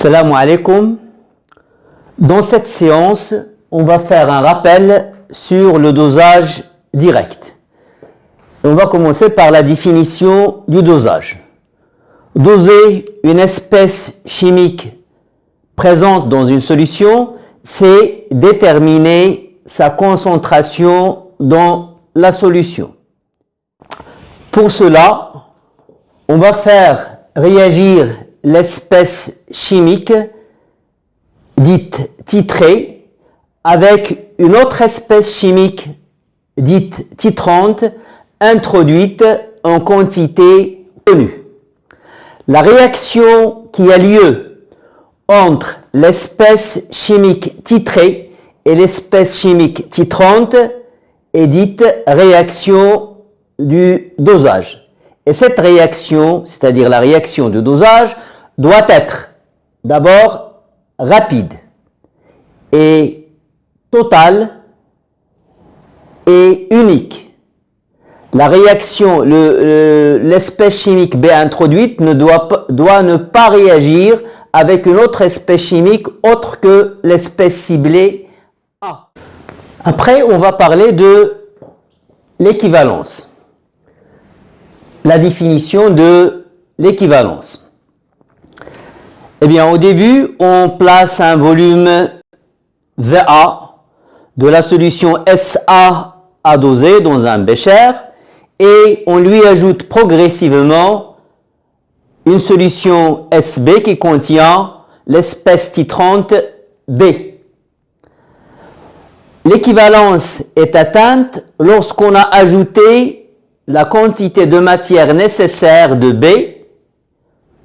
Assalamu alaikum. Dans cette séance, on va faire un rappel sur le dosage direct. On va commencer par la définition du dosage. Doser une espèce chimique présente dans une solution, c'est déterminer sa concentration dans la solution. Pour cela, on va faire réagir l'espèce chimique dite titrée avec une autre espèce chimique dite titrante introduite en quantité connue. La réaction qui a lieu entre l'espèce chimique titrée et l'espèce chimique titrante est dite réaction du dosage. Et cette réaction, c'est-à-dire la réaction de dosage, doit être d'abord rapide et totale et unique. La réaction, l'espèce chimique B introduite doit ne pas réagir avec une autre espèce chimique autre que l'espèce ciblée A. Après, on va parler de l'équivalence. La définition de l'équivalence. Eh bien, au début, on place un volume VA de la solution SA à doser dans un bécher et on lui ajoute progressivement une solution SB qui contient l'espèce titrante B. L'équivalence est atteinte lorsqu'on a ajouté la quantité de matière nécessaire de B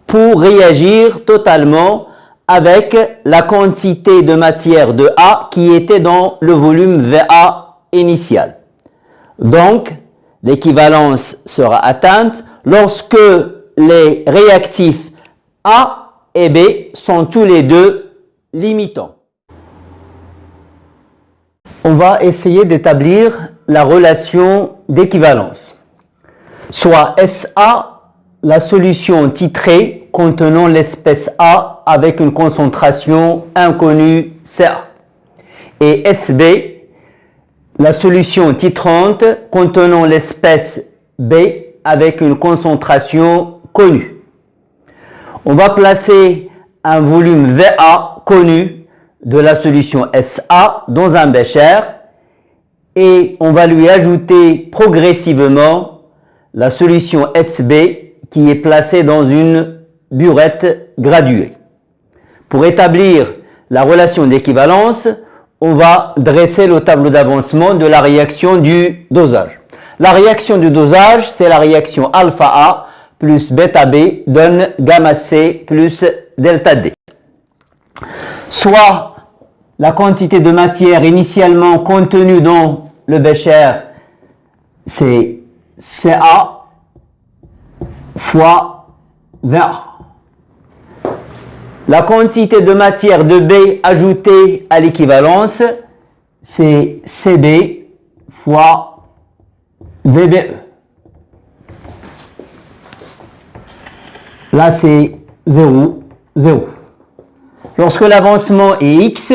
pour réagir totalement avec la quantité de matière de A qui était dans le volume VA initial. Donc, l'équivalence sera atteinte lorsque les réactifs A et B sont tous les deux limitants. On va essayer d'établir la relation d'équivalence. Soit SA, la solution titrée contenant l'espèce A avec une concentration inconnue CA. Et SB, la solution titrante contenant l'espèce B avec une concentration connue. On va placer un volume VA connu de la solution SA dans un bécher et on va lui ajouter progressivement la solution SB qui est placée dans une burette graduée. Pour établir la relation d'équivalence, on va dresser le tableau d'avancement de la réaction du dosage. La réaction du dosage, c'est la réaction alpha A plus bêta B donne gamma C plus delta D. Soit la quantité de matière initialement contenue dans le bécher, c'est CA fois VA. La quantité de matière de B ajoutée à l'équivalence, c'est CB fois VBE. Là, c'est 0, 0. Lorsque l'avancement est X,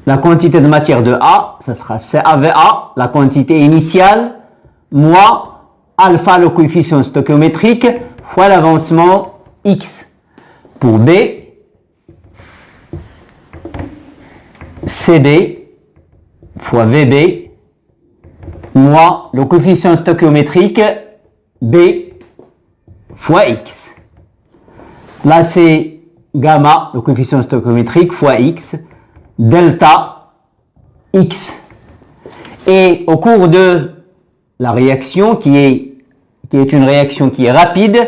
la quantité de matière de A, ça sera CAVA, la quantité initiale, moins alpha, le coefficient stoichiométrique, fois l'avancement X. Pour B, CB fois VB moins le coefficient stoichiométrique B fois X. Là, c'est gamma, le coefficient stoichiométrique fois X, delta X. Et au cours de la réaction, qui est une réaction qui est rapide,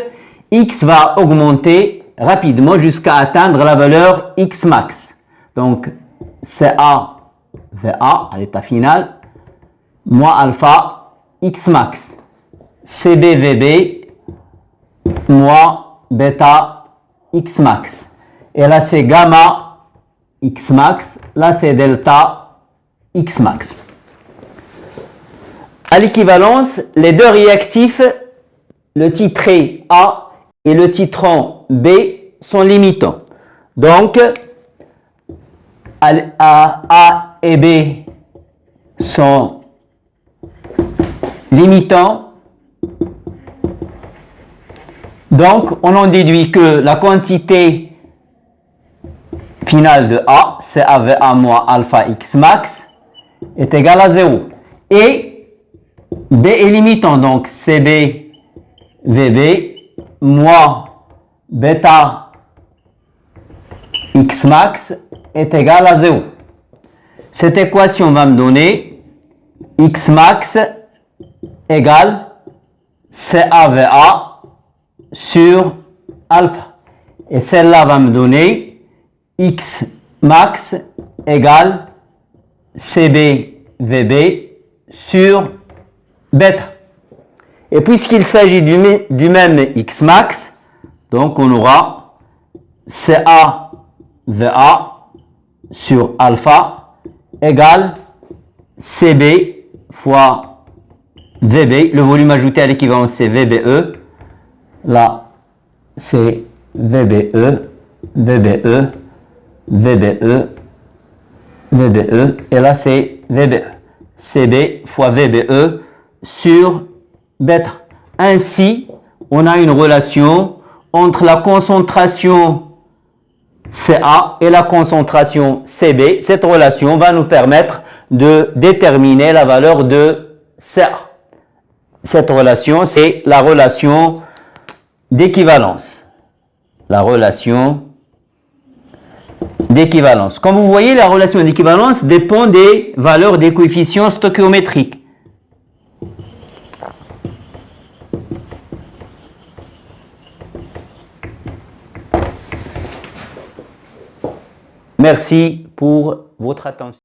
X va augmenter rapidement jusqu'à atteindre la valeur X max. Donc, CA VA à l'état final, moins alpha X max. CB VB moins bêta X max. Et là, c'est gamma X max. Là, c'est delta X max. À l'équivalence, les deux réactifs, le titré A et le titrant B, sont limitants. Donc, A et B sont limitants. Donc, on en déduit que la quantité finale de A, c'est A moins alpha x max, est égale à 0. Et B est limitant, donc CB, VB, moins bêta x max est égal à 0. Cette équation va me donner x max égale CAVA sur alpha. Et celle-là va me donner x max égale CBVB sur bêta. Et puisqu'il s'agit du même x max, donc on aura CAVA sur alpha égale CB fois VB. Le volume ajouté à l'équivalence c'est VBE. Là c'est VBE, VBE, VBE, VBE. Et là c'est VBE. CB fois VBE sur bêta. Ainsi, on a une relation entre la concentration CA et la concentration CB. Cette relation va nous permettre de déterminer la valeur de CA. Cette relation, c'est la relation d'équivalence. La relation d'équivalence. Comme vous voyez, la relation d'équivalence dépend des valeurs des coefficients stoichiométriques. Merci pour votre attention.